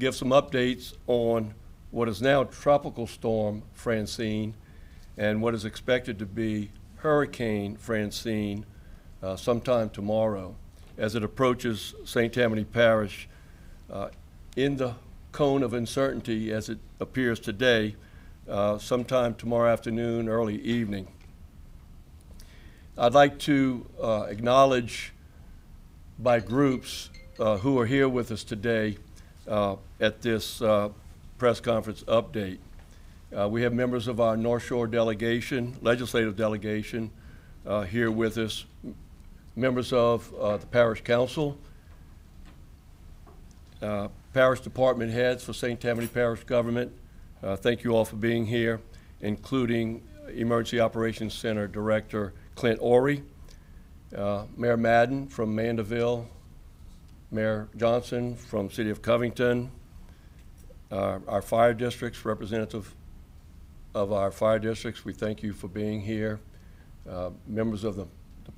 give some updates on what is now Tropical Storm Francine and what is expected to be Hurricane Francine sometime tomorrow as it approaches St. Tammany Parish in the cone of uncertainty as it appears today, sometime tomorrow afternoon, early evening. I'd like to acknowledge by groups who are here with us today at this press conference update. We have members of our North Shore delegation, legislative delegation, here with us, members of the Parish Council, Parish Department heads for St. Tammany Parish Government. Thank you all for being here, including Emergency Operations Center Director Clint Orey, Mayor Madden from Mandeville, Mayor Johnson from City of Covington, our fire districts, representative of our fire districts, we thank you for being here, members of the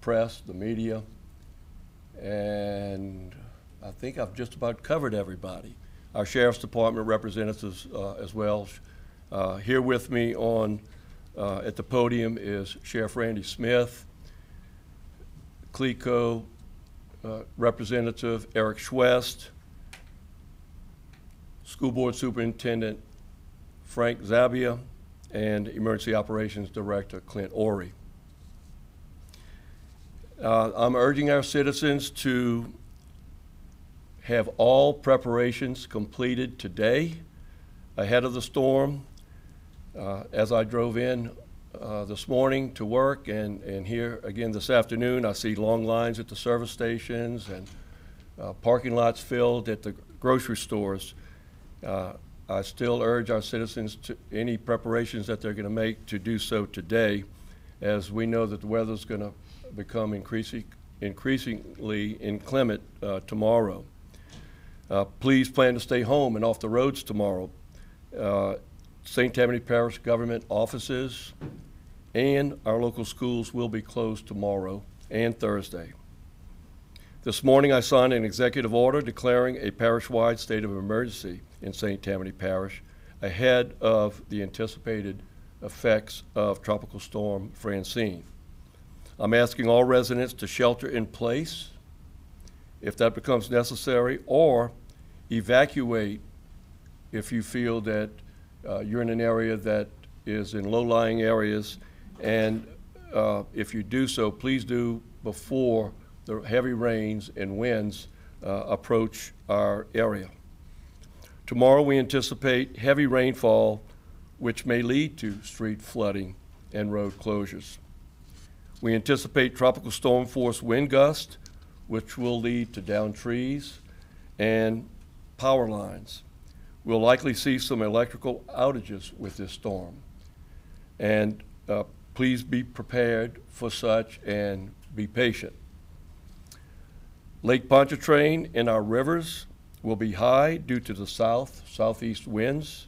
press, the media, and I think I've just about covered everybody. Our Sheriff's Department representatives as well. Here with me on at the podium is Sheriff Randy Smith, CLECO Representative Eric Schwest, School Board Superintendent Frank Zabia, and Emergency Operations Director Clint Orey. I'm urging our citizens to have all preparations completed today ahead of the storm. As I drove in this morning to work and here again this afternoon, I see long lines at the service stations and parking lots filled at the grocery stores. I still urge our citizens to any preparations that they're going to make to do so today, as we know that the weather's going to become increasingly inclement tomorrow. Please plan to stay home and off the roads tomorrow. St. Tammany Parish government offices and our local schools will be closed tomorrow and Thursday. This morning I signed an executive order declaring a parish-wide state of emergency in St. Tammany Parish ahead of the anticipated effects of Tropical Storm Francine. I'm asking all residents to shelter in place if that becomes necessary, or evacuate if you feel that you're in an area that is in low-lying areas, and if you do so, please do before the heavy rains and winds approach our area. Tomorrow we anticipate heavy rainfall, which may lead to street flooding and road closures. We anticipate tropical storm force wind gusts, which will lead to downed trees and power lines. We'll likely see some electrical outages with this storm. And please be prepared for such and be patient. Lake Pontchartrain and our rivers will be high due to the southeast winds.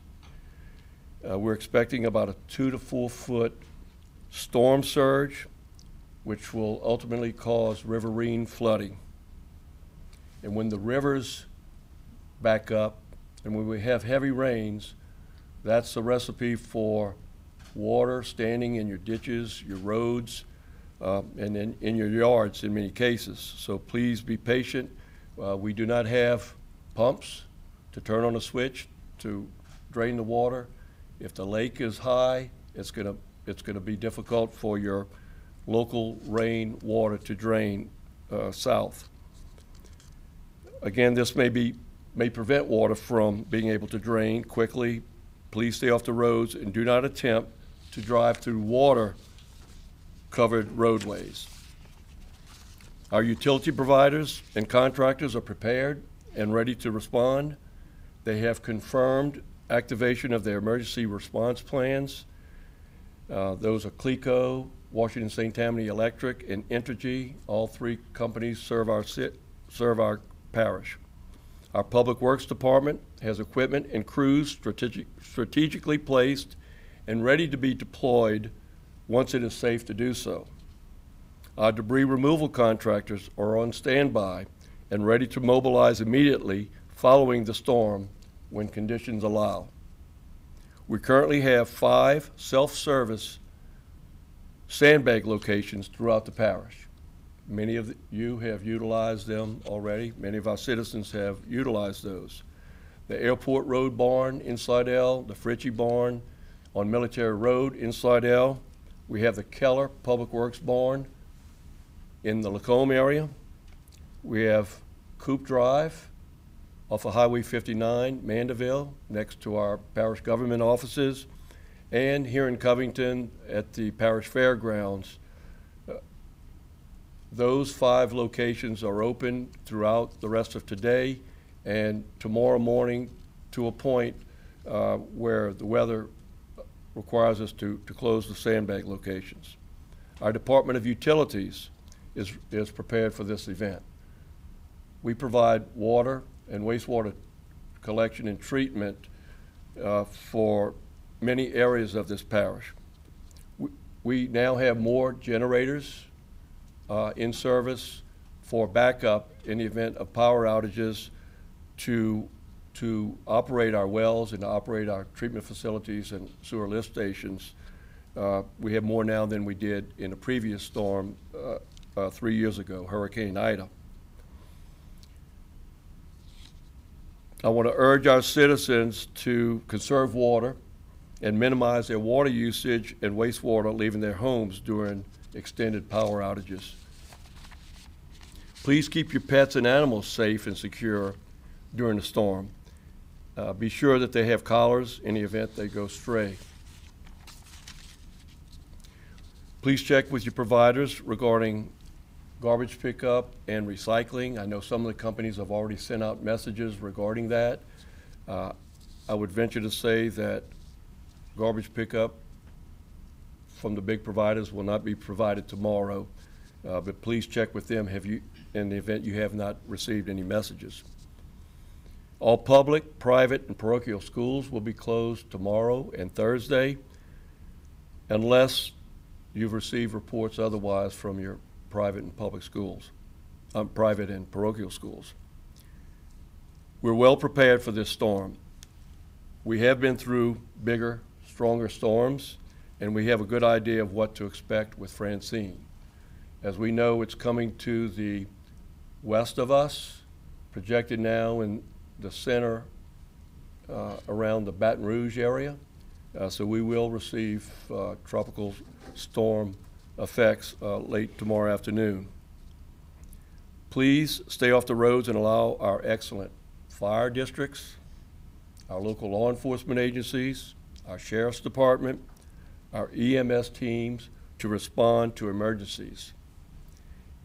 We're expecting about a 2 to 4 foot storm surge, which will ultimately cause riverine flooding. And when the rivers back up and when we have heavy rains, that's a recipe for water standing in your ditches, your roads, and in your yards in many cases. So please be patient. We do not have pumps to turn on a switch to drain the water. If the lake is high, it's gonna be difficult for your local rain water to drain south. Again, this may prevent water from being able to drain quickly. Please stay off the roads and do not attempt to drive through water-covered roadways. Our utility providers and contractors are prepared and ready to respond. They have confirmed activation of their emergency response plans. Those are CLECO, Washington St. Tammany Electric, and Entergy. All three companies serve our parish. Our Public Works Department has equipment and crews strategically placed and ready to be deployed once it is safe to do so. Our debris removal contractors are on standby and ready to mobilize immediately following the storm when conditions allow. We currently have 5 self-service sandbag locations throughout the parish. Many of you have utilized them already. Many of our citizens have utilized those. The Airport Road Barn in Slidell, the Fritchie Barn on Military Road in Slidell. We have the Keller Public Works Barn in the Lacombe area. We have Coop Drive off of Highway 59, Mandeville, next to our parish government offices, and here in Covington at the parish fairgrounds. Those 5 locations are open throughout the rest of today and tomorrow morning to a point where the weather requires us to close the sandbag locations. Our Department of Utilities is prepared for this event. We provide water and wastewater collection and treatment for many areas of this parish. We now have more generators in service for backup in the event of power outages to operate our wells and to operate our treatment facilities and sewer lift stations. We have more now than we did in a previous storm 3 years ago, Hurricane Ida. I want to urge our citizens to conserve water and minimize their water usage and wastewater leaving their homes during extended power outages. Please keep your pets and animals safe and secure during the storm. Be sure that they have collars in the event they go stray. Please check with your providers regarding garbage pickup and recycling. I know some of the companies have already sent out messages regarding that. I would venture to say that garbage pickup from the big providers will not be provided tomorrow, but please check with them in the event you have not received any messages. All public, private, and parochial schools will be closed tomorrow and Thursday unless you've received reports otherwise from your private and public schools, private and parochial schools. We're well prepared for this storm. We have been through bigger, stronger storms, and we have a good idea of what to expect with Francine. As we know, it's coming to the west of us, projected now in the center around the Baton Rouge area. So we will receive tropical storm effects late tomorrow afternoon. Please stay off the roads and allow our excellent fire districts, our local law enforcement agencies, our sheriff's department, our EMS teams to respond to emergencies.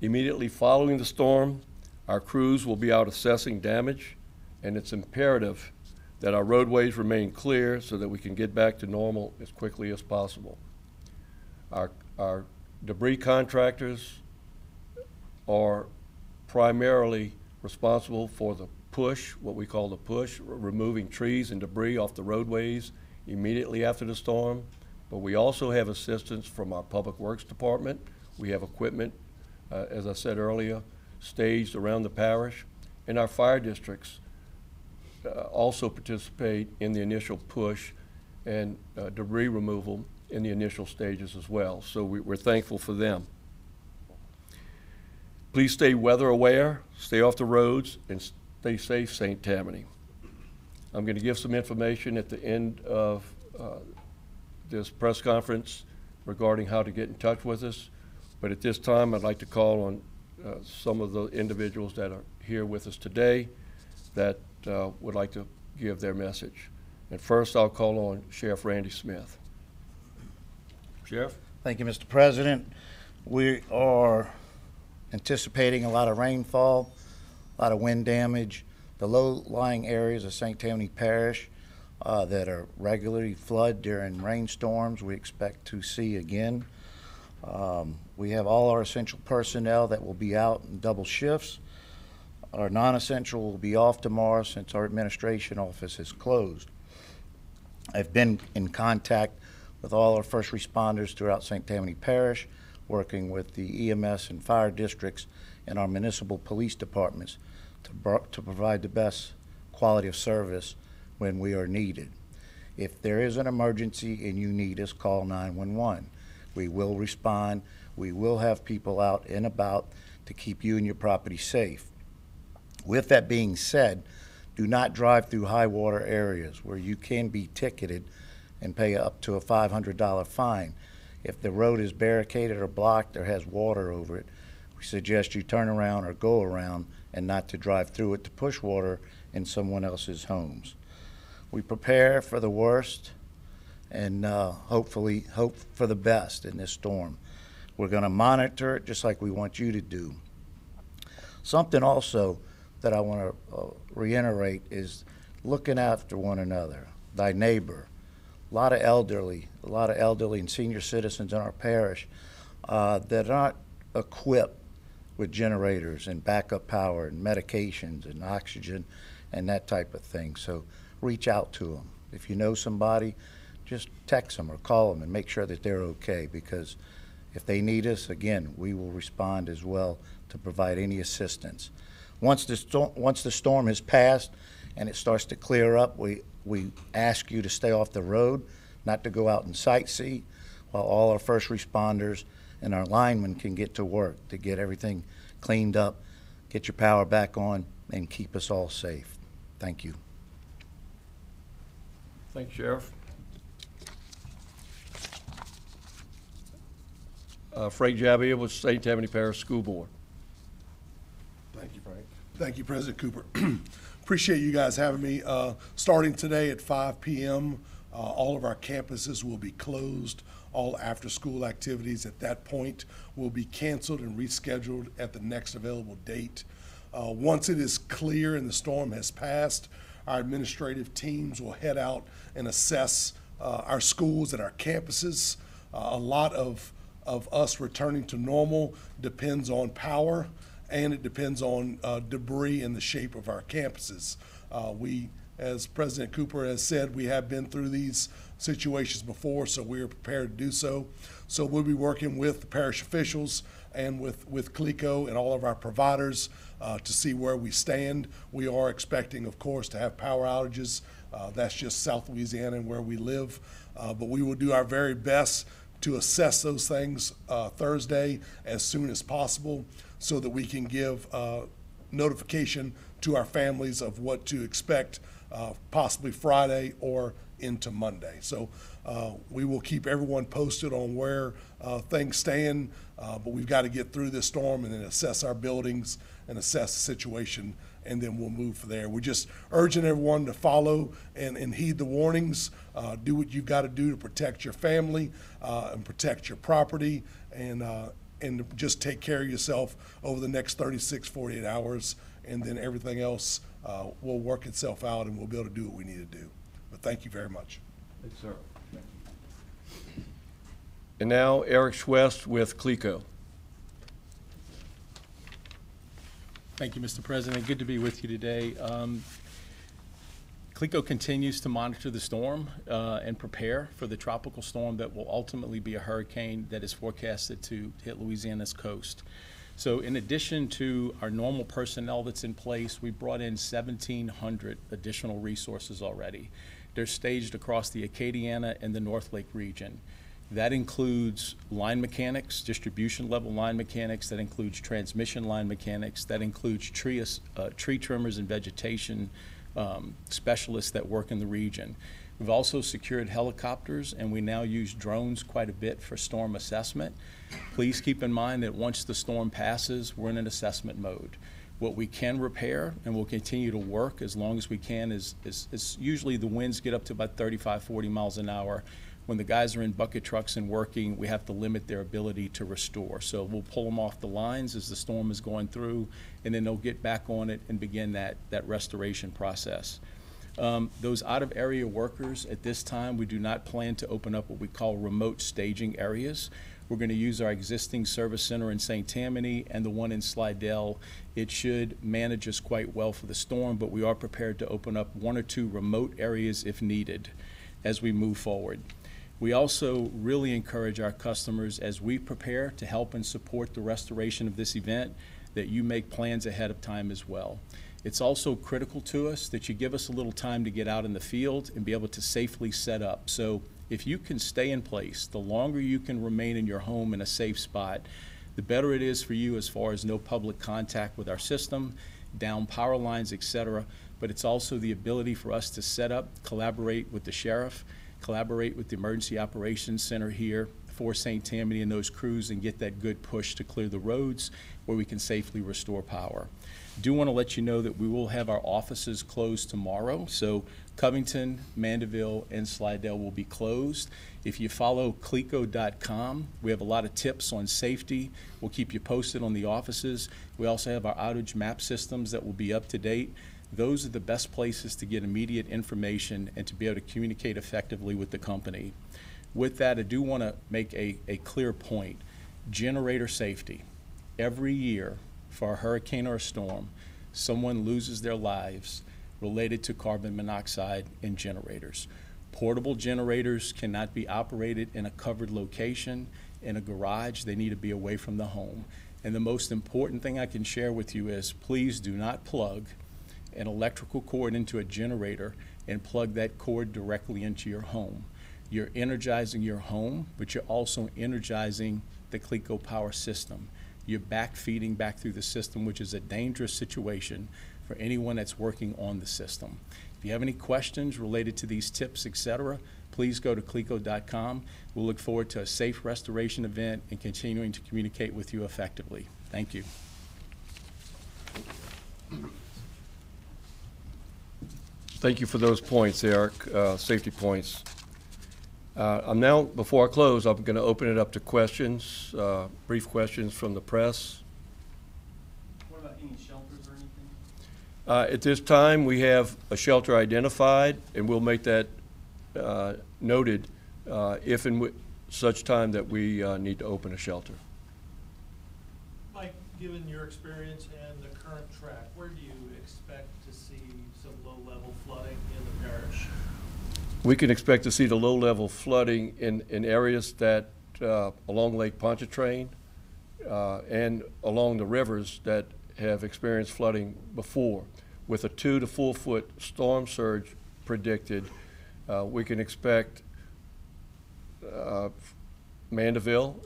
Immediately following the storm, our crews will be out assessing damage, and it's imperative that our roadways remain clear so that we can get back to normal as quickly as possible. Our debris contractors are primarily responsible for the push, what we call the push, removing trees and debris off the roadways immediately after the storm. But we also have assistance from our Public Works Department. We have equipment, as I said earlier, staged around the parish, and our fire districts also participate in the initial push and debris removal in the initial stages as well. So we're thankful for them. Please stay weather aware, stay off the roads, and stay safe, St. Tammany. I'm going to give some information at the end of this press conference regarding how to get in touch with us. But at this time, I'd like to call on some of the individuals that are here with us today that would like to give their message. And first, I'll call on Sheriff Randy Smith. Sheriff? Thank you, Mr. President. We are anticipating a lot of rainfall, a lot of wind damage. The low-lying areas of St. Tammany Parish that are regularly flood during rainstorms, we expect to see again. We have all our essential personnel that will be out in double shifts. Our non-essential will be off tomorrow since our administration office is closed. I've been in contact with all our first responders throughout St. Tammany Parish, working with the EMS and fire districts and our municipal police departments to provide the best quality of service when we are needed. If there is an emergency and you need us, call 911. We will respond. We will have people out and about to keep you and your property safe. With that being said, do not drive through high water areas where you can be ticketed and pay up to a $500 fine. If the road is barricaded or blocked or has water over it, we suggest you turn around or go around and not to drive through it to push water in someone else's homes. We prepare for the worst and hopefully hope for the best in this storm. We're going to monitor it just like we want you to do. Something also that I want to reiterate is looking after one another, thy neighbor. A lot of elderly and senior citizens in our parish that aren't equipped with generators and backup power and medications and oxygen and that type of thing. So reach out to them. If you know somebody, just text them or call them and make sure that they're okay, because if they need us, again, we will respond as well to provide any assistance. Once the storm has passed and it starts to clear up, we ask you to stay off the road, not to go out and sightsee, while all our first responders and our linemen can get to work to get everything cleaned up, get your power back on, and keep us all safe. Thank you. Thanks, Sheriff. Frank Javier with St. Tammany Parish School Board. Thank you, Frank. Thank you, President Cooper. Appreciate you guys having me. Starting today at 5 p.m., all of our campuses will be closed. All after-school activities at that point will be canceled and rescheduled at the next available date. Once it is clear and the storm has passed, our administrative teams will head out and assess our schools and our campuses. A lot of us returning to normal depends on power, and it depends on debris in the shape of our campuses. As President Cooper has said, we have been through these situations before, so we are prepared to do so. So we'll be working with the parish officials and with CLECO and all of our providers to see where we stand. We are expecting, of course, to have power outages. That's just South Louisiana and where we live. But we will do our very best to assess those things Thursday as soon as possible so that we can give notification to our families of what to expect possibly Friday or into Monday. So we will keep everyone posted on where things stand, but we've got to get through this storm and then assess our buildings and assess the situation, and then we'll move from there. We're just urging everyone to follow and heed the warnings, do what you've got to do to protect your family and protect your property, and just take care of yourself over the next 36, 48 hours, and then everything else will work itself out, and we'll be able to do what we need to do. But thank you very much. Thanks, sir. Thank you. And now Eric Schwest with CLECO. Thank you, Mr. President. Good to be with you today. CLECO continues to monitor the storm and prepare for the tropical storm that will ultimately be a hurricane that is forecasted to hit Louisiana's coast. So in addition to our normal personnel that's in place, we brought in 1,700 additional resources already. They're staged across the Acadiana and the North Lake region. That includes line mechanics, distribution level line mechanics, that includes transmission line mechanics, that includes tree trimmers and vegetation specialists that work in the region. We've also secured helicopters, and we now use drones quite a bit for storm assessment. Please keep in mind that once the storm passes, we're in an assessment mode. What we can repair and will continue to work as long as we can is usually the winds get up to about 35, 40 miles an hour. When the guys are in bucket trucks and working, we have to limit their ability to restore. So we'll pull them off the lines as the storm is going through, and then they'll get back on it and begin that restoration process. Those out-of-area workers, at this time, we do not plan to open up what we call remote staging areas. We're going to use our existing service center in St. Tammany and the one in Slidell. It should manage us quite well for the storm, but we are prepared to open up 1 or 2 remote areas if needed as we move forward. We also really encourage our customers, as we prepare to help and support the restoration of this event, that you make plans ahead of time as well. It's also critical to us that you give us a little time to get out in the field and be able to safely set up. So if you can stay in place, the longer you can remain in your home in a safe spot, the better it is for you as far as no public contact with our system, down power lines, etc. But it's also the ability for us to set up, collaborate with the sheriff, collaborate with the Emergency Operations Center here for St. Tammany and those crews, and get that good push to clear the roads where we can safely restore power. Do want to let you know that we will have our offices closed tomorrow. So Covington, Mandeville, and Slidell will be closed. If you follow clico.com, we have a lot of tips on safety. We'll keep you posted on the offices. We also have our outage map systems that will be up to date. Those are the best places to get immediate information and to be able to communicate effectively with the company. With that, I do want to make a clear point. Generator safety. Every year, for a hurricane or a storm, someone loses their lives related to carbon monoxide in generators. Portable generators cannot be operated in a covered location, in a garage. They need to be away from the home. And the most important thing I can share with you is, please do not plug an electrical cord into a generator and plug that cord directly into your home. You're energizing your home, but you're also energizing the Clico power system. You're backfeeding back through the system, which is a dangerous situation for anyone that's working on the system. If you have any questions related to these tips, etc., please go to clico.com. We'll look forward to a safe restoration event and continuing to communicate with you effectively. Thank you. Thank you for those points, Eric, safety points. I'm now, before I close, I'm going to open it up to questions, brief questions from the press. What about any shelters or anything? At this time, we have a shelter identified, and we'll make that noted if and such time that we need to open a shelter. Mike, given your experience and the current track, where do you expect to see some low-level flooding in the parish? We can expect to see the low-level flooding in areas that along Lake Pontchartrain and along the rivers that have experienced flooding before. With a 2 to 4 foot storm surge predicted, we can expect Mandeville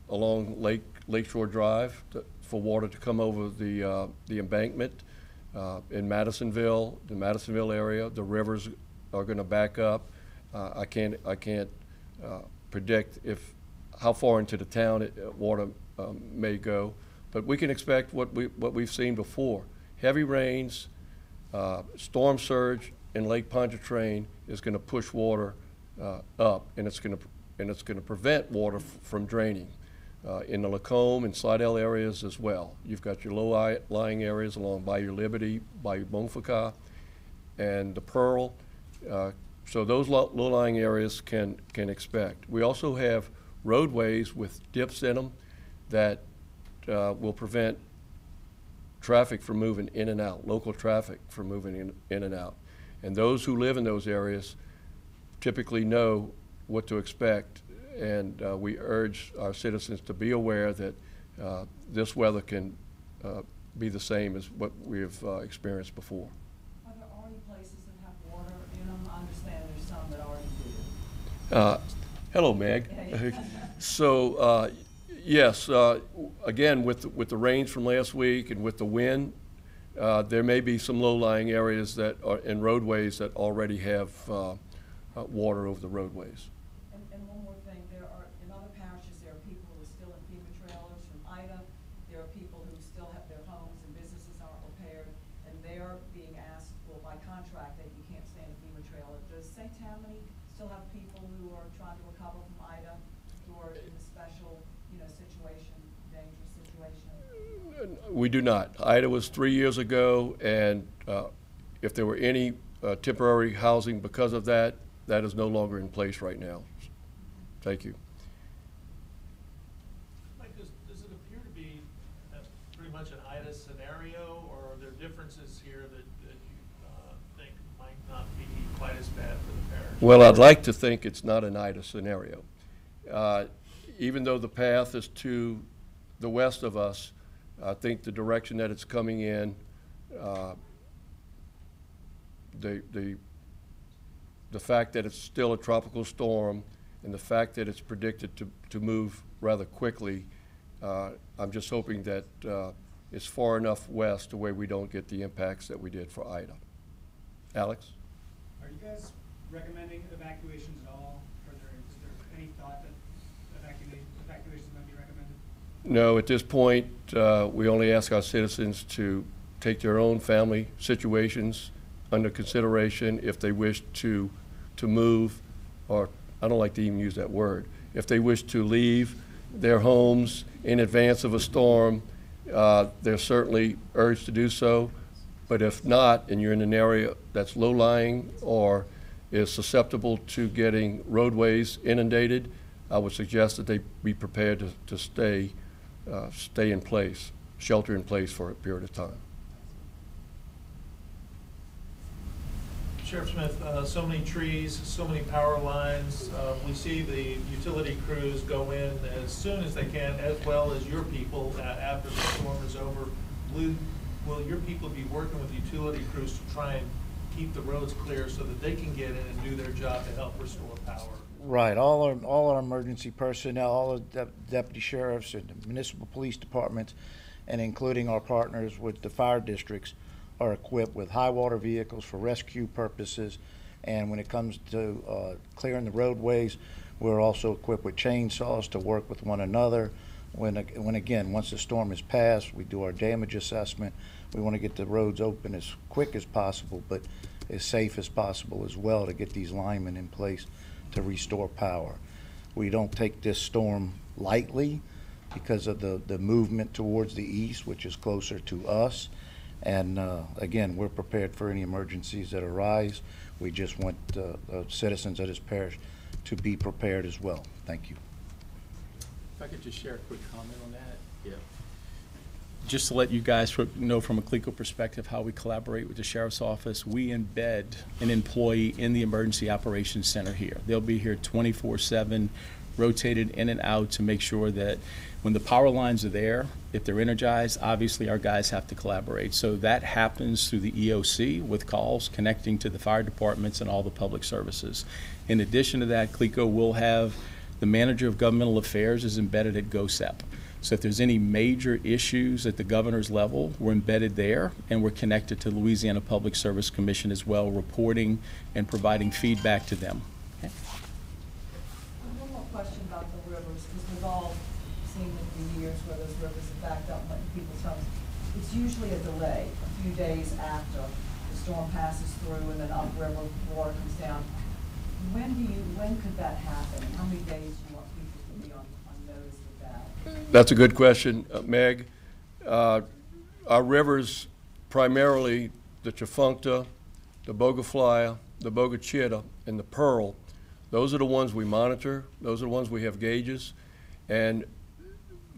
along Lakeshore Drive for water to come over the embankment. In Madisonville, the Madisonville area, the rivers are going to back up. I can't predict how far into the town water may go, but we can expect what we've seen before. Heavy rains, storm surge in Lake Pontchartrain is going to push water up, and it's going to prevent water from draining. In the Lacombe and Slidell areas as well. You've got your low-lying areas along Bayou Liberty, Bayou Bonfaka, and the Pearl. So those low-lying areas can expect. We also have roadways with dips in them that will prevent traffic from moving in and out, local traffic from moving in and out. And those who live in those areas typically know what to expect, and we urge our citizens to be aware that this weather can be the same as what we have experienced before. Are there already places that have water in them? I understand there's some that already do. Hello, Meg. So, yes, again, with the rains from last week and with the wind, there may be some low-lying areas that are in roadways that already have water over the roadways. And one more thing, there are, in other parishes, there are people who are still in FEMA trailers from Ida. There are people who still have their homes and businesses aren't repaired, and they are being asked, well, by contract, that you can't stay in a FEMA trailer. Does St. Tammany still have people who are trying to recover from Ida, who are in a special, situation, dangerous situation? We do not. Ida was 3 years ago, and if there were any temporary housing because of that, that is no longer in place right now. Thank you. Mike, does it appear to be pretty much an Ida scenario, or are there differences here that you think might not be quite as bad for the parish? Well, I'd like to think it's not an Ida scenario. Even though the path is to the west of us, I think the direction that it's coming in the fact that it's still a tropical storm and the fact that it's predicted to move rather quickly, I'm just hoping that it's far enough west to where we don't get the impacts that we did for Ida. Alex? Are you guys recommending evacuations at all? Is there any thought that evacuations might be recommended? No, at this point, we only ask our citizens to take their own family situations under consideration if they wish to move, or I don't like to even use that word, if they wish to leave their homes in advance of a storm, they're certainly urged to do so. But if not, and you're in an area that's low-lying or is susceptible to getting roadways inundated, I would suggest that they be prepared to stay in place, shelter in place for a period of time. Sheriff Smith, so many trees, so many power lines. We see the utility crews go in as soon as they can, as well as your people after the storm is over. Will your people be working with utility crews to try and keep the roads clear so that they can get in and do their job to help restore power? Right, all our emergency personnel, all the deputy sheriffs and the municipal police departments, and including our partners with the fire districts, are equipped with high water vehicles for rescue purposes. And when it comes to clearing the roadways, we're also equipped with chainsaws to work with one another. When again, once the storm is passed, we do our damage assessment. We want to get the roads open as quick as possible, but as safe as possible as well, to get these linemen in place to restore power. We don't take this storm lightly because of the movement towards the east, which is closer to us. And again, we're prepared for any emergencies that arise. We just want the citizens of this parish to be prepared as well. Thank you. If I could just share a quick comment on that. Yeah. Just to let you guys know from a CLECO perspective how we collaborate with the Sheriff's Office, we embed an employee in the Emergency Operations Center here. They'll be here 24/7, rotated in and out to make sure that when the power lines are there, if they're energized, obviously our guys have to collaborate. So that happens through the EOC with calls connecting to the fire departments and all the public services. In addition to that, CLECO will have the manager of governmental affairs is embedded at GOSEP. So if there's any major issues at the governor's level, we're embedded there, and we're connected to Louisiana Public Service Commission as well, reporting and providing feedback to them. Okay. One more question about the rivers, because we've all seen it for years where those rivers have backed up in people's homes. It's usually a delay, a few days after the storm passes through and then upriver water comes down. When could that happen? How many days do you want people to be on notice of that? That's a good question, Meg. Our rivers, primarily the Tchefuncte, the Bogaflaya, the Bogachita, and the Pearl, those are the ones we monitor. Those are the ones we have gauges. And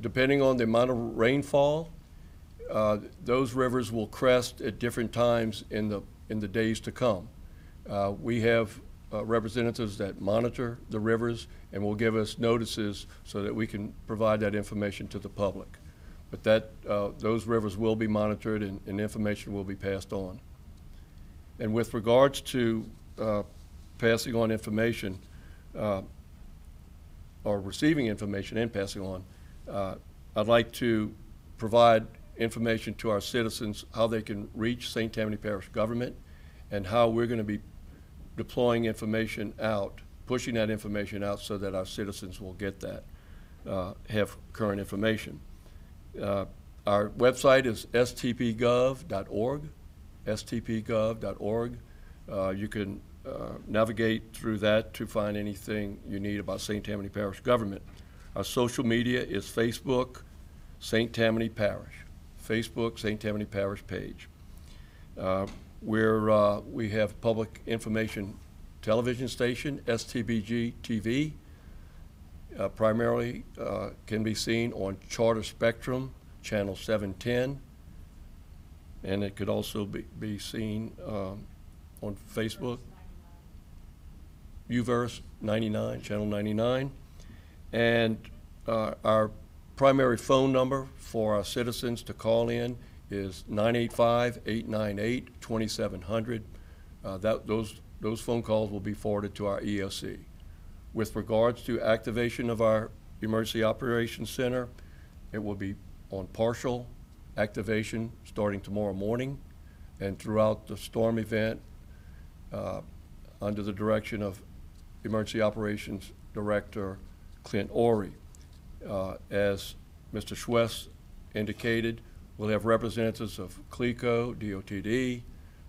depending on the amount of rainfall, those rivers will crest at different times in the days to come. We have representatives that monitor the rivers and will give us notices so that we can provide that information to the public. But those rivers will be monitored and information will be passed on. And with regards to passing on information or receiving information and passing on, I'd like to provide information to our citizens how they can reach St. Tammany Parish government and how we're going to be deploying information out, pushing that information out so that our citizens will get that, have current information. Our website is stpgov.org, stpgov.org. You can navigate through that to find anything you need about St. Tammany Parish government. Our social media is Facebook, St. Tammany Parish, Facebook, St. Tammany Parish page. We have public information television station, STBG TV, primarily can be seen on Charter Spectrum, channel 710, and it could also be seen on Facebook, UVerse 99, channel 99, and our primary phone number for our citizens to call in is 985-898-2700. those phone calls will be forwarded to our EOC. With regards to activation of our Emergency Operations Center, it will be on partial activation starting tomorrow morning and throughout the storm event under the direction of Emergency Operations Director Clint Orey. As Mr. Schwest indicated, we'll have representatives of CLECO, DOTD,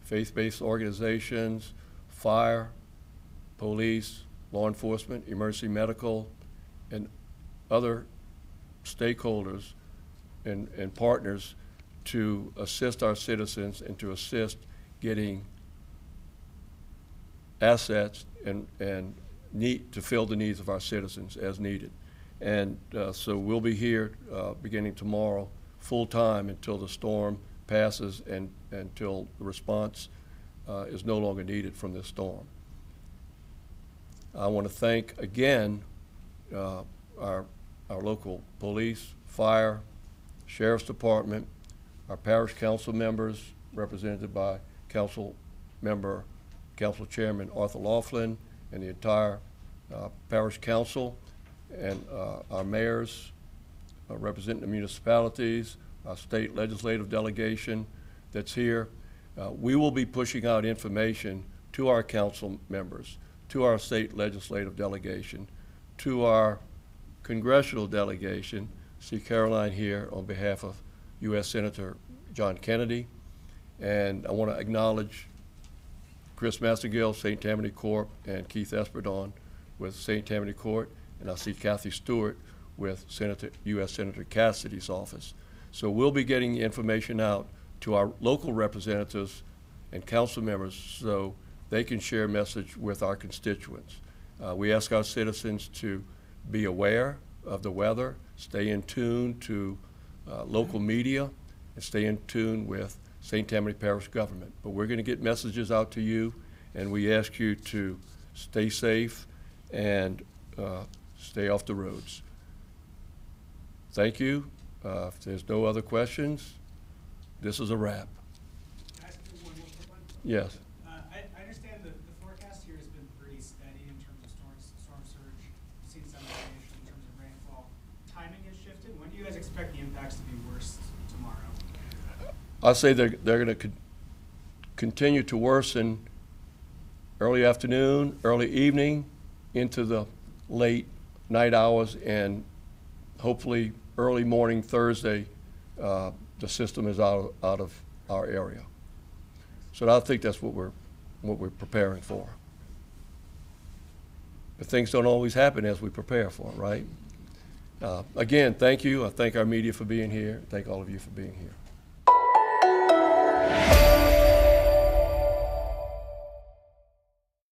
faith-based organizations, fire, police, law enforcement, emergency medical, and other stakeholders and partners to assist our citizens and to assist getting assets and need to fill the needs of our citizens as needed. And so we'll be here beginning tomorrow full-time until the storm passes and until the response is no longer needed from this storm. I want to thank again our local police, fire, sheriff's department, our parish council members represented by Council Chairman Arthur Laughlin, and the entire parish council, and our mayors representing the municipalities, our state legislative delegation that's here. We will be pushing out information to our council members, to our state legislative delegation, to our congressional delegation. See Caroline here on behalf of U.S. Senator John Kennedy. And I want to acknowledge Chris Mastergill, St. Tammany Corp., and Keith Esperdon with St. Tammany Court. And I see Kathy Stewart with U.S. Senator Cassidy's office. So we'll be getting information out to our local representatives and council members so they can share a message with our constituents. We ask our citizens to be aware of the weather, stay in tune to local media, and stay in tune with St. Tammany Parish government. But we're going to get messages out to you, and we ask you to stay safe and stay off the roads. Thank you. If there's no other questions, this is a wrap. Can I ask you one more quick one? Yes. I understand that the forecast here has been pretty steady in terms of storm surge. We've seen some variation in terms of rainfall. Timing has shifted. When do you guys expect the impacts to be worse tomorrow? I say they're going to continue to worsen early afternoon, early evening, into the late night hours, and hopefully early morning Thursday, the system is out of our area. So I think that's what we're preparing for. But things don't always happen as we prepare for them, right? Again, thank you. I thank our media for being here. Thank all of you for being here.